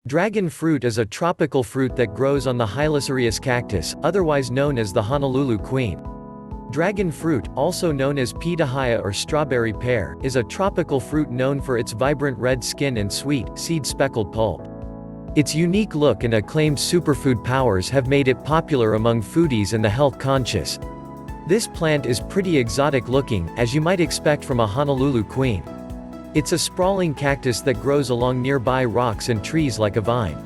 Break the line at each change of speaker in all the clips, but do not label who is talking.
Dragon fruit is a tropical fruit that grows on the Hylocereus cactus, otherwise known as the Honolulu Queen. Dragon fruit, also known as pitahaya or strawberry pear, is a tropical fruit known for its vibrant red skin and sweet, seed-speckled pulp. Its unique look and acclaimed superfood powers have made it popular among foodies and the health-conscious. This plant is pretty exotic looking, as you might expect from a Honolulu Queen. It's a sprawling cactus that grows along nearby rocks and trees like a vine.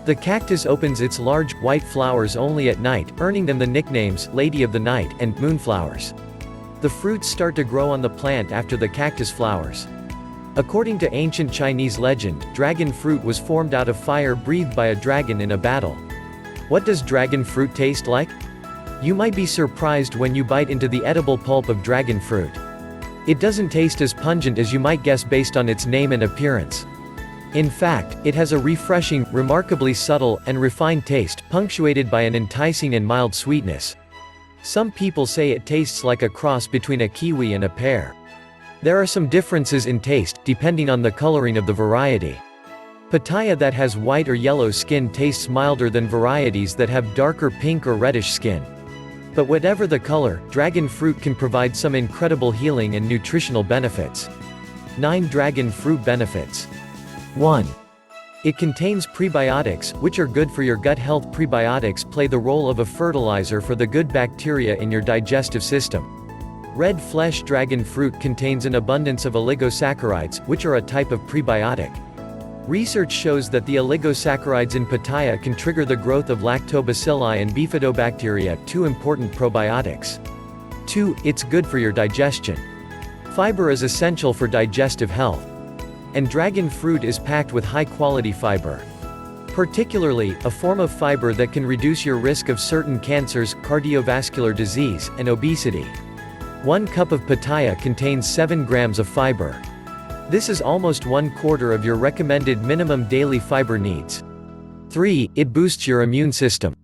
The cactus opens its large, white flowers only at night, earning them the nicknames, Lady of the Night, and Moonflowers. The fruits start to grow on the plant after the cactus flowers. According to ancient Chinese legend, dragon fruit was formed out of fire breathed by a dragon in a battle. What does dragon fruit taste like? You might be surprised when you bite into the edible pulp of dragon fruit. It doesn't taste as pungent as you might guess based on its name and appearance. In fact, it has a refreshing, remarkably subtle, and refined taste, punctuated by an enticing and mild sweetness. Some people say it tastes like a cross between a kiwi and a pear. There are some differences in taste, depending on the coloring of the variety. Pitaya that has white or yellow skin tastes milder than varieties that have darker pink or reddish skin. But whatever the color, dragon fruit can provide some incredible healing and nutritional benefits. 9 Dragon fruit benefits. 1. It contains prebiotics, which are good for your gut health. Prebiotics play the role of a fertilizer for the good bacteria in your digestive system. Red flesh dragon fruit contains an abundance of oligosaccharides, which are a type of prebiotic. Research shows that the oligosaccharides in pitaya can trigger the growth of lactobacilli and bifidobacteria, 2 important probiotics. 2. It's good for your digestion. Fiber is essential for digestive health. And dragon fruit is packed with high-quality fiber. Particularly, a form of fiber that can reduce your risk of certain cancers, cardiovascular disease, and obesity. 1 cup of pitaya contains 7 grams of fiber. This is almost 1/4 of your recommended minimum daily fiber needs. 3. It boosts your immune system.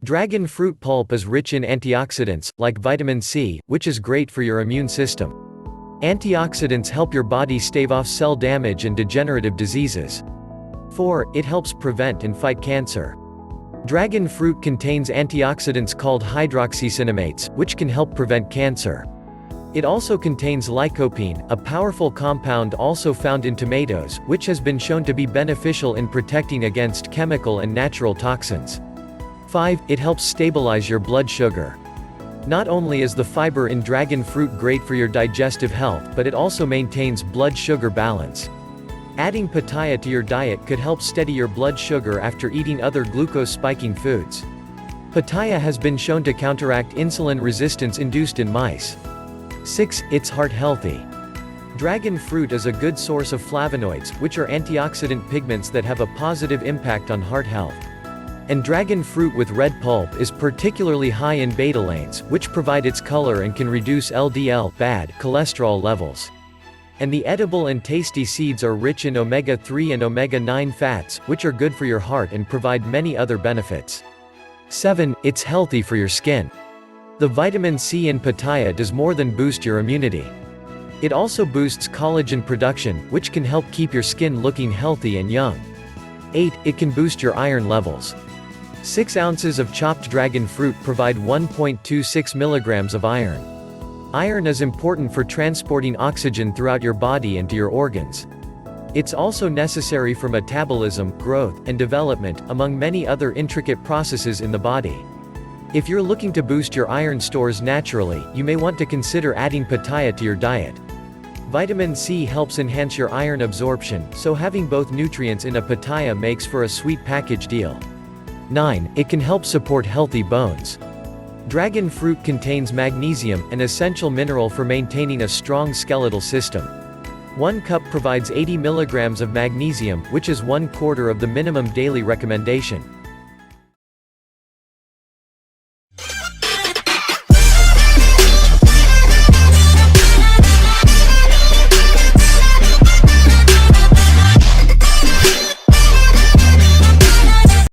Dragon fruit pulp is rich in antioxidants, like vitamin C, which is great for your immune system. Antioxidants help your body stave off cell damage and degenerative diseases. 4. It helps prevent and fight cancer. Dragon fruit contains antioxidants called hydroxycinamates, which can help prevent cancer. It also contains lycopene, a powerful compound also found in tomatoes, which has been shown to be beneficial in protecting against chemical and natural toxins. 5. It helps stabilize your blood sugar. Not only is the fiber in dragon fruit great for your digestive health, but it also maintains blood sugar balance. Adding pitaya to your diet could help steady your blood sugar after eating other glucose-spiking foods. Pitaya has been shown to counteract insulin resistance induced in mice. 6. It's heart-healthy. Dragon fruit is a good source of flavonoids, which are antioxidant pigments that have a positive impact on heart health. And dragon fruit with red pulp is particularly high in betalains, which provide its color and can reduce LDL bad cholesterol levels. And the edible and tasty seeds are rich in omega-3 and omega-9 fats, which are good for your heart and provide many other benefits. 7. It's healthy for your skin. The vitamin C in pitaya does more than boost your immunity. It also boosts collagen production, which can help keep your skin looking healthy and young. 8. It can boost your iron levels. 6 ounces of chopped dragon fruit provide 1.26 milligrams of iron. Iron is important for transporting oxygen throughout your body and to your organs. It's also necessary for metabolism, growth, and development, among many other intricate processes in the body. If you're looking to boost your iron stores naturally, you may want to consider adding pitaya to your diet. Vitamin C helps enhance your iron absorption, so having both nutrients in a pitaya makes for a sweet package deal. 9. It can help support healthy bones. Dragon fruit contains magnesium, an essential mineral for maintaining a strong skeletal system. 1 cup provides 80 milligrams of magnesium, which is 1/4 of the minimum daily recommendation.